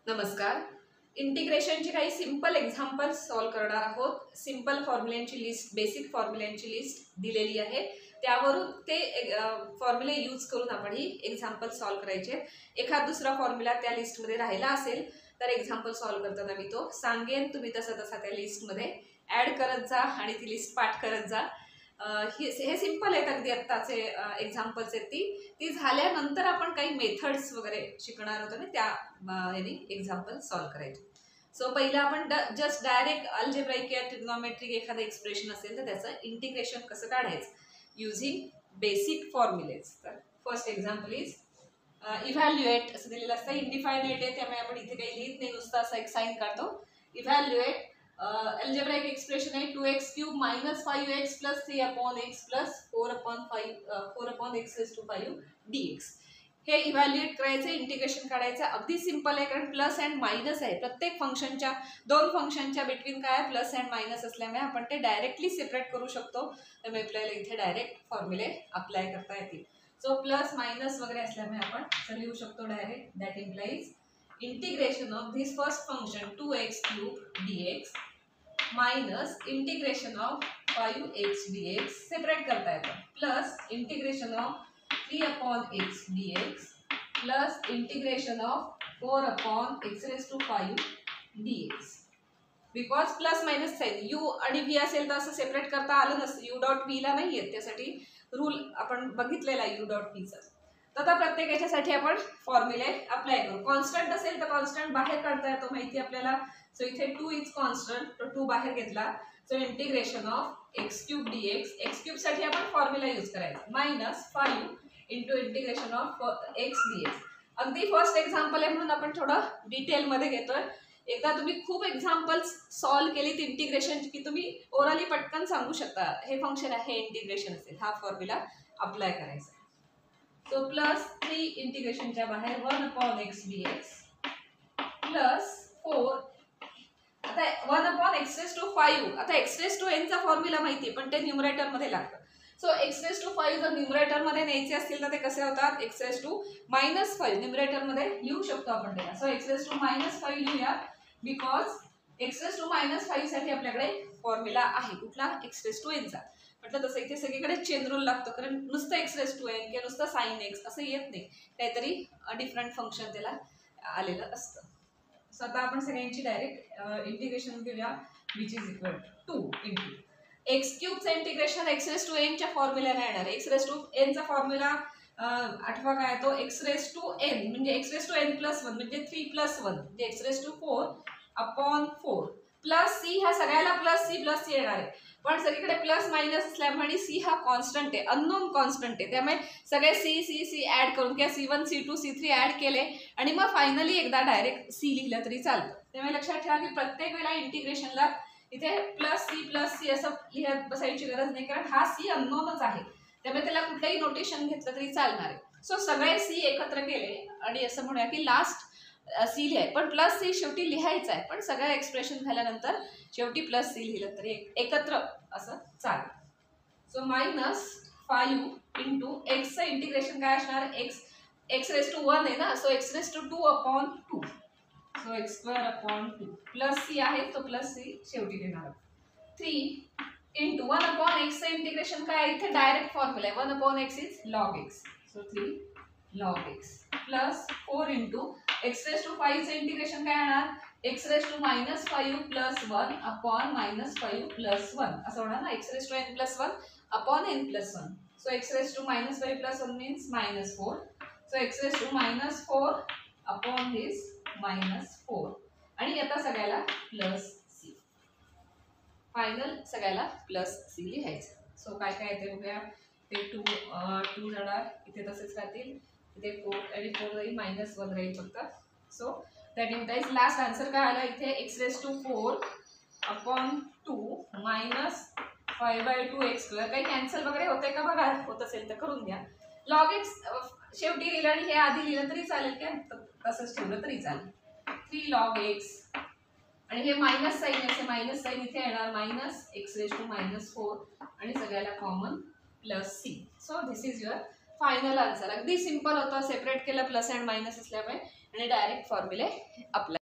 नमस्कार. इंटिग्रेशनचे काही simple examples solve करणार आहोत. सिंपल फॉर्म्युल्यांची लिस्ट, बेसिक फॉर्म्युल्यांची लिस्ट दिलेली आहे. त्यावरून ते फॉर्म्युले यूज करून आपण ही एक्झाम्पल सॉल्व करायचे. एखाद दुसरा फॉर्म्युला त्या लिस्टमध्ये राहिला असेल तर एक्झाम्पल सॉल्व करताना मी तो सांगेन. तुम्ही तसा त्या लिस्टमध्ये ॲड करत जा आणि ती लिस्ट पाठ करत जा. हे सिंपल आहेत अगदी आत्ताचे एक्झाम्पल्स आहेत. ती झाल्यानंतर आपण काही मेथड्स वगैरे शिकणार होतो ना, त्या याने एक्झाम्पल सॉल्व करायचे. सो पहिलं आपण जस्ट डायरेक्ट अल्जेब्राइक किंवा ट्रिग्नोमेट्रिक एखादं एक्सप्रेशन असेल तर त्याचं इंटिग्रेशन कसं काढायचं युझिंग बेसिक फॉर्म्युलेज. तर फर्स्ट एक्झाम्पल इज इव्हॅल्युएट असं दिलेलं असतं. इनडिफायनाइट आहे त्यामुळे आपण इथे काही लिहित नाही, नुसतं असं एक साईन काढतो. इव्हॅल्युएट अल्जेब्राइक एक्सप्रेशन आहे 2x³ - 5x + 3/x + 4/x raised to 5 dx. हे इव्हॅल्युएट करायचं, इंटिग्रेशन काढायचं. अगदी सिंपल आहे कारण प्लस अँड मायनस आहे. प्रत्येक फंक्शनच्या दोन फंक्शनच्या बिटवीन काय प्लस अँड मायनस असल्यामुळे आपण ते डायरेक्टली सेपरेट करू शकतो. त्यामुळे आपल्याला इथे डायरेक्ट फॉर्म्युले अप्लाय करता येतील. सो प्लस मायनस वगैरे असल्यामुळे आपण लिहू शकतो direct. That implies integration of this first function 2x³ dx minus integration of 5x dx separate करता येतं plus integration of 3/x dx plus integration of 4/x raised to 5 dx. Because plus minus sign U आणि V असेल तर असं separate करता आलं नसतं. U dot व्हीला नाही येत, त्यासाठी रूल आपण बघितलेला आहे यू डॉट व्हीचा. तर आता प्रत्येक याच्यासाठी आपण फॉर्म्युले अप्लाय करू. कॉन्स्टंट असेल तर कॉन्स्टंट बाहेर काढता येतो, माहिती आपल्याला. सो इथे 2 इज कॉन्स्टंट, तर 2 बाहेर घेतला. So integration of x³ dx, x³ साठी आपण फॉर्म्युला यूज करायचा -5 into integration of x dx. अगदी फर्स्ट एक्झाम्पल आहे म्हणून आपण थोडं डिटेलमध्ये घेतोय. एकदा तुम्ही खूप एक्झाम्पल्स सॉल्व केलीत इंटिग्रेशनची की तुम्ही ओरली पटकन सांगू शकता हे फंक्शन आहे, हे इंटिग्रेशन असेल, हा फॉर्म्युला अप्लाय करायचा. सो +3 इंटिग्रेशनच्या बाहेर 1/x dx प्लस 4. आता 1/x raised to 5. आता x raised to n चा फॉर्म्युला माहिती आहे पण ते न्यूमरेटर मध्ये लागतं. सो x raised to 5 जर न्यूमरेटर मध्ये न्यायचे असतील तर ते कसे होतात? x raised to -5 न्यूमरेटर मध्ये लिहू शकतो आपण त्याला. सो x raised to -5 लिहूया बिकॉज x raised to -5 साठी आपल्याकडे फॉर्म्युला आहे कुठला? x raised to n चा. म्हटलं तसं इथे सगळीकडे चेन रूल लागतो कारण नुसतं x raised to n किंवा नुसतं sin x असं येत नाही, काहीतरी डिफरंट फंक्शन त्याला आलेलं असतं. सो आता आपण सगळ्यांची डायरेक्ट इंटिग्रेशन घेऊया which is equal to 2 into x³ चं integration x raised to n च्या फॉर्म्युल्याने येणार. x raised to n चा फॉर्म्युला आठवा काय तो x raised to n म्हणजे x raised to n + 1 म्हणजे 3 + 1 म्हणजे x raised to 4/4 plus c. ह्या सगळ्याला प्लस c येणार आहे पण सगळीकडे प्लस मायनस असल्यामुळे c हा कॉन्स्टंट आहे, अननोन कॉन्स्टंट आहे. त्यामुळे सगळे c ऍड करून किंवा c1 c2 c3 ऍड केले आणि मग फायनली एकदा डायरेक्ट c लिहिलं तरी चालतं. त्यामुळे लक्षात ठेवा की प्रत्येक वेळेला इंटिग्रेशनला इथे +c असं लिहत बसायची गरज नाही कारण हा c अननोनच आहे. त्यामुळे त्याला कुठलंही नोटेशन घेतलं तरी चालणार आहे. सो सगळे c एकत्र केले आणि असं म्हणूया की लास्ट c लिहाय पण +c शेवटी लिहायचं आहे पण सगळं एक्सप्रेशन झाल्यानंतर शेवटी +c लिहिलं तरी एकत्र असं चालेल. सो -5 इंटू x चं इंटिग्रेशन काय असणार? x raised to 1 आहे ना, so x raised to 2/2 so x²/2 plus c आहे तो प्लस c शेवटी देणार. 3 इंटू 1/x चं इंटिग्रेशन काय? इथे डायरेक्ट फॉर्म्युला आहे 1/x is log x. So 3 log x plus 4 into x raised to 5 चं इंटिग्रेशन काय येणार? x raised to -5 + 1/-5 + 1 असं होणार ना. x raised to n + 1/n + 1. So x raised to -5 + 1 means -4. So x raised to -4/(-4) आणि आता सगळ्याला +c. फायनल सगळ्याला +c लिहायचं. सो काय काय येते बघूया. ते 2 जाणार इथे तसेच राहतील, इथे 4 आणि 4 जाईल -1 राहील फक्त. So that implies last answer काय आला इथे x raised to 4/2 - 5/2x². काही कॅन्सल वगैरे होते का बघा, होत असेल तर करून घ्या. log x शेवटी लिहिलं आणि हे आधी लिहिलं तरी चालेल का तसंच ठेवलं तरी चालेल. 3 log x आणि हे मायनस साईन असे मायनस साईन इथे येणार -x raised to -4 आणि सगळ्याला common +c. So this is your final answer. अगदी सिंपल होतं, सेपरेट केलं प्लस अँड मायनस असल्यामुळे आणि डायरेक्ट फॉर्म्युले अप्लाय